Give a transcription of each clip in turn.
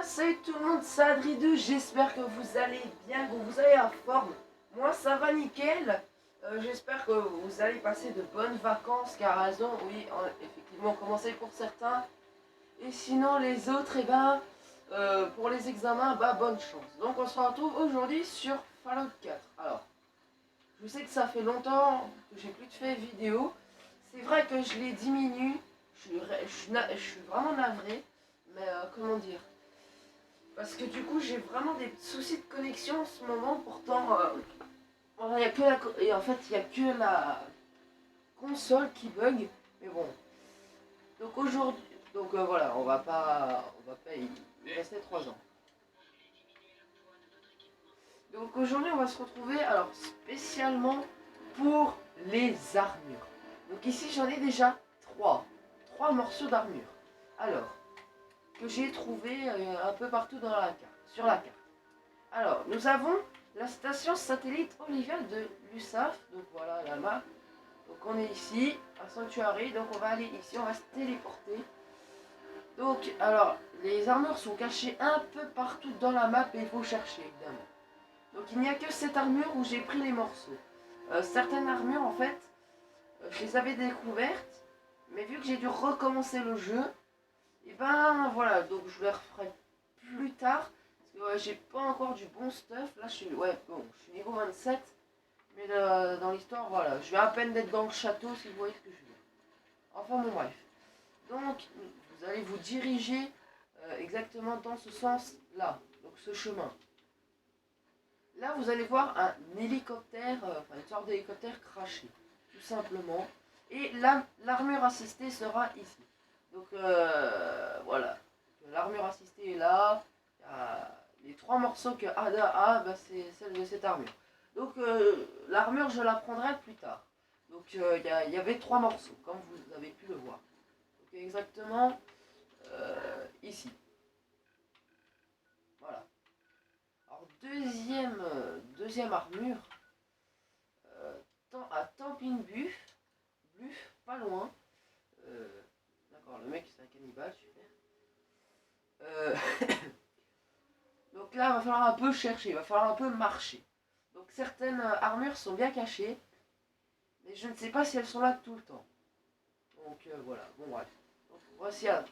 bien, salut tout le monde, c'est Adri2, j'espère que vous allez bien, que vous avez la forme. Moi ça va nickel, j'espère que vous allez passer de bonnes vacances, car raison, oui, effectivement, commencez pour certains. Et sinon les autres, pour les examens, bonne chance. Donc on se retrouve aujourd'hui sur Fallout 4. Alors, je sais que ça fait longtemps que j'ai plus de fait vidéo. C'est vrai que je les diminue, je suis vraiment navré, mais comment dire, parce que du coup j'ai vraiment des soucis de connexion en ce moment. Pourtant y a que et en fait il n'y a que la console qui bug, mais bon. Donc aujourd'hui, voilà, on va pas y rester 3 ans. Donc aujourd'hui on va se retrouver alors spécialement pour les armures. Donc ici j'en ai déjà 3 morceaux d'armure. Alors que j'ai trouvé un peu partout sur la carte. Alors, nous avons la station satellite Olivial de l'USAF. Donc voilà la map. Donc on est ici, à Sanctuary. Donc on va aller ici, on va se téléporter. Donc, alors, les armures sont cachées un peu partout dans la map et il faut chercher, évidemment. Donc il n'y a que cette armure où j'ai pris les morceaux. Certaines armures, en fait, je les avais découvertes. Mais vu que j'ai dû recommencer le jeu, et voilà, donc je les referai plus tard. J'ai pas encore du bon stuff. Là, je suis niveau 27. Mais dans l'histoire, voilà. Je vais à peine d'être dans le château, si vous voyez ce que je veux dire. Enfin, bon, bref. Donc, vous allez vous diriger exactement dans ce sens-là. Donc, ce chemin. Là, vous allez voir un hélicoptère, une sorte d'hélicoptère craché. Tout simplement. Et l'armure assistée sera ici. Donc, voilà. L'armure assistée est là. Les 3 morceaux que Ada a, c'est celle de cette armure. Donc l'armure je la prendrai plus tard. Donc il y avait 3 morceaux, comme vous avez pu le voir. Donc exactement ici. Voilà. Alors deuxième armure, à Tampin Buff, pas loin. D'accord, le mec c'est un cannibale, super. Donc là, il va falloir un peu chercher, il va falloir un peu marcher. Donc certaines armures sont bien cachées, mais je ne sais pas si elles sont là tout le temps. Donc voilà, bon bref. Donc voici à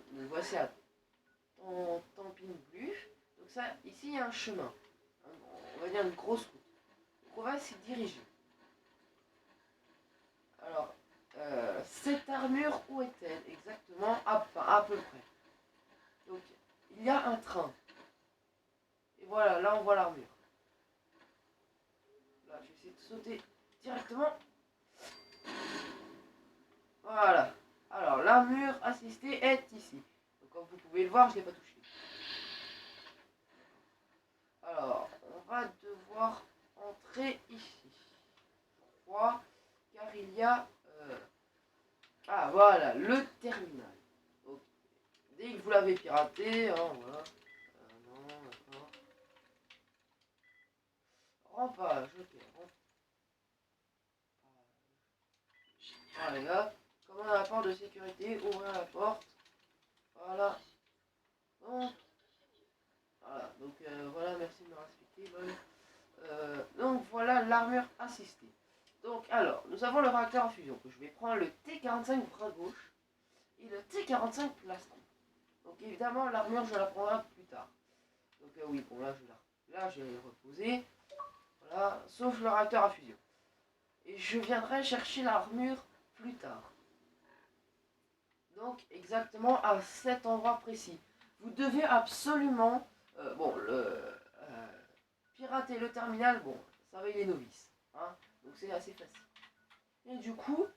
Tampin Blue. Donc ça, ici il y a un chemin. On va dire une grosse route. Donc on va s'y diriger. Alors, cette armure, où est-elle exactement? À peu près. Donc, il y a un train. Et voilà, là on voit l'armure. Là, je vais essayer de sauter directement. Voilà. Alors, l'armure assistée est ici. Donc, comme vous pouvez le voir, je ne l'ai pas touché. Alors, on va devoir entrer ici. Je crois, car il y a... Ah, voilà, le terminal. Donc, dès que vous l'avez piraté, hein, voilà. Non, d'accord. Rampage, ok. Voilà, les gars. Comme on a la porte de sécurité, ouvrir la porte. Voilà. Donc voilà, merci de me respecter. Donc voilà l'armure assistée. Donc alors, nous avons le réacteur à fusion. Je vais prendre le T45 bras gauche et le T45 plastron. Donc évidemment, l'armure, je la prendrai plus tard. Donc oui, bon là, je vais reposer. Voilà, sauf le réacteur à fusion. Et je viendrai chercher l'armure plus tard. Donc exactement à cet endroit précis. Vous devez absolument, pirater le terminal. Bon, ça va, il est novice, hein, donc c'est assez facile. Et du coup,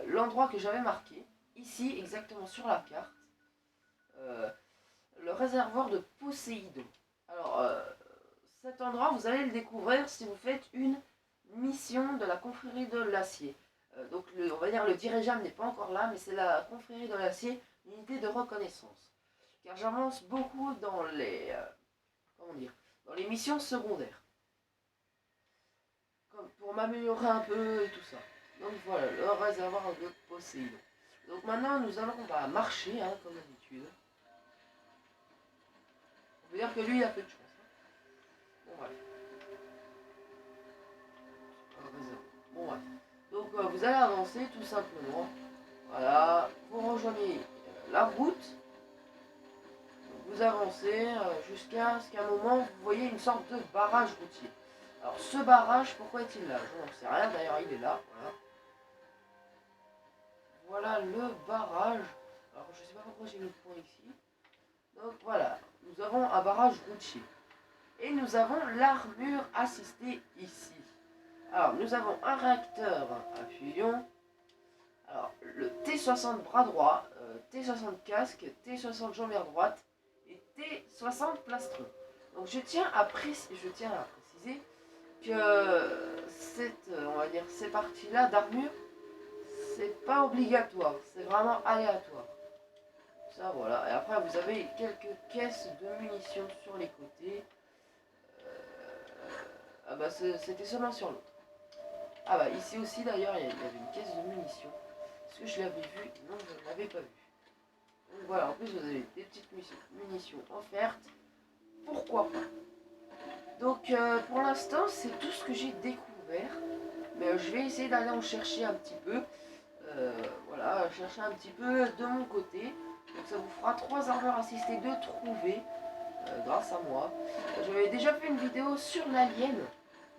l'endroit que j'avais marqué, ici exactement sur la carte, le réservoir de Poséidon. Alors, cet endroit, vous allez le découvrir si vous faites une mission de la confrérie de l'acier. Donc, on va dire le dirigeable n'est pas encore là, mais c'est la confrérie de l'acier, unité de reconnaissance. Car j'avance beaucoup dans dans les missions secondaires. Comme pour m'améliorer un peu et tout ça. Donc voilà, le réservoir de Poséidon. Donc maintenant, nous allons marcher, hein, comme d'habitude. dire que lui, il a peu de chance. Bon, bref. Bon, bref. Donc, vous allez avancer tout simplement. Voilà. Vous rejoignez la route. Vous avancez jusqu'à ce qu'à un moment, vous voyez une sorte de barrage routier. Alors, ce barrage, pourquoi est-il là? Je n'en sais rien. D'ailleurs, il est là. Voilà. Voilà le barrage. Alors, je ne sais pas pourquoi j'ai mis le point ici. Donc, voilà. Nous avons un barrage routier. Et nous avons l'armure assistée ici. Alors, nous avons un réacteur à fusion. Alors, le T60 bras droit, T60 casque, T60 jambière droite et T60 plastron. Donc, je tiens à préciser que on va dire, ces parties-là d'armure, c'est pas obligatoire, c'est vraiment aléatoire. Ça, voilà. Et après, vous avez quelques caisses de munitions sur les côtés. Ah bah, c'était seulement sur l'autre. Ah bah, ici aussi, d'ailleurs, il y avait une caisse de munitions. Est-ce que je l'avais vu? Non, je ne l'avais pas vu. Donc voilà, en plus, vous avez des petites munitions offertes. Pourquoi pas? Donc, pour l'instant, c'est tout ce que j'ai découvert. Mais je vais essayer d'aller en chercher un petit peu. Voilà, chercher un petit peu de mon côté. Donc ça vous fera 3 armures assistées de trouver grâce à moi. J'avais déjà fait une vidéo sur l'alien.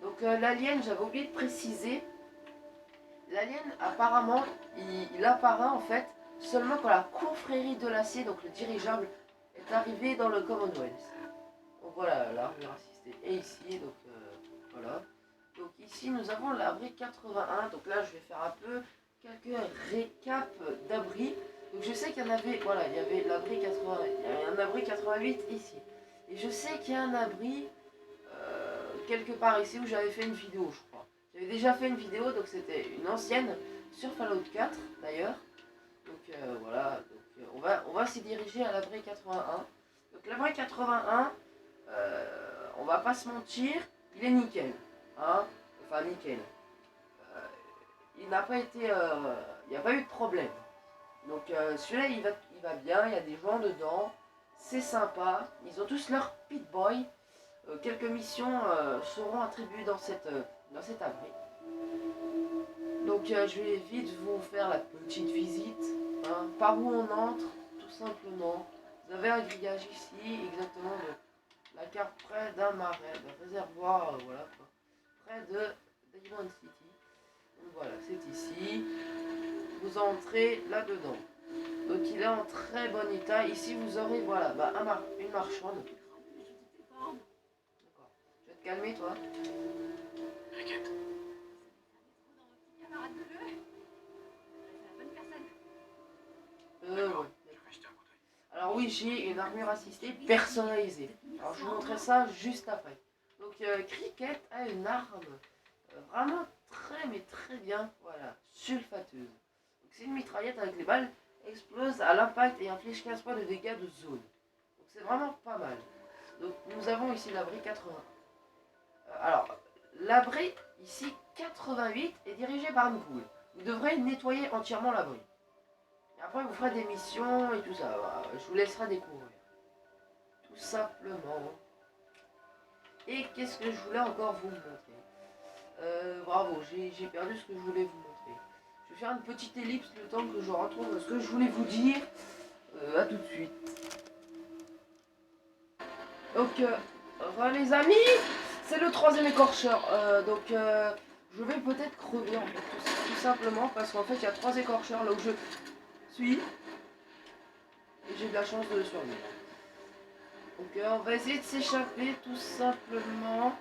Donc l'alien, j'avais oublié de préciser. L'alien, apparemment, il apparaît en fait seulement quand la confrérie de l'acier, donc le dirigeable, est arrivé dans le Commonwealth. Donc voilà, l'armure assistée est ici. Donc voilà. Donc ici, nous avons l'abri 81. Donc là, je vais faire un peu quelques récaps d'abris. Donc je sais qu'il y en avait, voilà, il y avait l'abri 80, il y avait un abri 88 ici. Et je sais qu'il y a un abri quelque part ici où j'avais fait une vidéo, je crois. J'avais déjà fait une vidéo, donc c'était une ancienne sur Fallout 4 d'ailleurs. Donc voilà, donc, on va s'y diriger à l'abri 81. Donc l'abri 81, on va pas se mentir, il est nickel. Hein, enfin nickel. Il n'a pas été, il n'y a pas eu de problème. Donc celui-là il va bien, il y a des gens dedans, c'est sympa, ils ont tous leur Pip-Boy. Quelques missions seront attribuées dans cet abri. Donc je vais vite vous faire la petite visite, hein, par où on entre, tout simplement. Vous avez un grillage ici, exactement la carte près d'un marais, d'un réservoir, voilà quoi, près de Diamond City. Donc voilà, c'est ici. Vous entrez là-dedans. Donc il est en très bon état. Ici vous aurez voilà, bah, une marchande. D'accord. Je vais te calmer toi. T'inquiète. Ouais. Alors oui, j'ai une armure assistée personnalisée. Alors je vous montrerai ça juste après. Donc Cricket a une arme vraiment très mais très bien, voilà, sulfateuse. C'est une mitraillette avec les balles explosent à l'impact et inflige 15 points de dégâts de zone. Donc c'est vraiment pas mal. Donc nous avons ici l'abri 80. Alors, l'abri ici 88 est dirigé par une poule. Vous devrez nettoyer entièrement l'abri. Après vous ferez des missions et tout ça. Voilà, je vous laisserai découvrir. Tout simplement. Et qu'est-ce que je voulais encore vous montrer? Bravo, j'ai perdu ce que je voulais vous montrer. Je vais faire une petite ellipse le temps que je retrouve ce que je voulais vous dire. À tout de suite. Donc, les amis, c'est le 3e écorcheur. Donc, je vais peut-être crever en fait, tout simplement parce qu'en fait, il y a 3 écorcheurs là où je suis. Et j'ai de la chance de survivre. Donc, on va essayer de s'échapper tout simplement.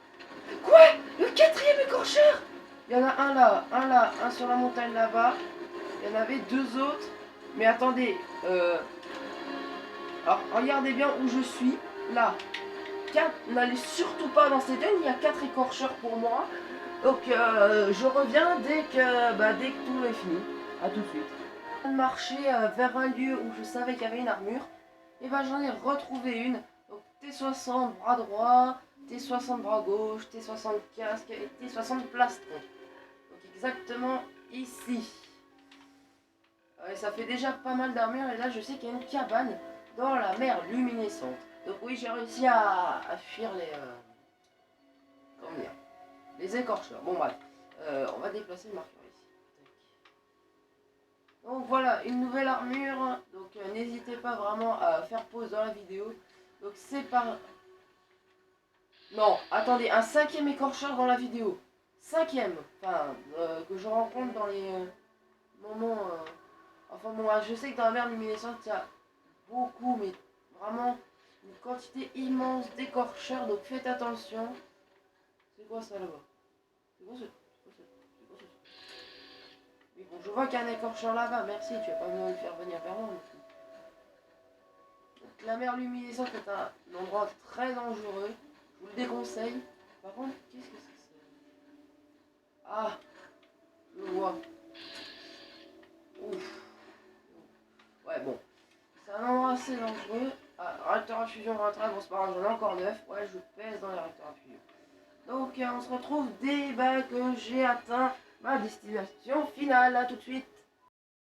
Quoi? Le 4e écorcheur? Il y en a un là, un sur la montagne là-bas. Il y en avait 2 autres. Mais attendez, alors regardez bien où je suis. Là. N'allez surtout pas dans ces dunes, il y a 4 écorcheurs pour moi. Donc je reviens dès que tout est fini. A tout de suite. Je viens de marcher vers un lieu où je savais qu'il y avait une armure. Et ben j'en ai retrouvé une. Donc T60 bras droit, T60 bras gauche, T60 casque et T60 plastron. Donc exactement ici. Et ça fait déjà pas mal d'armure et là je sais qu'il y a une cabane dans la mer luminescente. Donc oui, j'ai réussi à fuir les... comment dire, les écorcheurs. Bon bref, on va déplacer le marqueur ici. Tac. Donc voilà, une nouvelle armure. Donc n'hésitez pas vraiment à faire pause dans la vidéo. Donc c'est par... Non, attendez, un 5e écorcheur dans la vidéo. 5e, enfin, que je rencontre dans les moments... Enfin bon, je sais que dans la mer luminescente, il y a beaucoup, mais vraiment une quantité immense d'écorcheurs, donc faites attention. C'est quoi ça là-bas? C'est quoi ça? C'est quoi ça? Mais bon, je vois qu'il y a un écorcheur là-bas, merci, tu vas pas me le faire venir vers moi non plus. Donc, la mer luminescente est un endroit très dangereux, je vous le déconseille. Par contre, qu'est-ce que c'est? Ah, je le vois. Ouf. Ouais, bon. C'est un endroit assez dangereux. Ah, réacteur à fusion rentré, bon c'est pas grave, j'en ai encore 9. Ouais, je pèse dans les réacteurs à fusion. Donc on se retrouve dès que j'ai atteint ma destination finale. À tout de suite.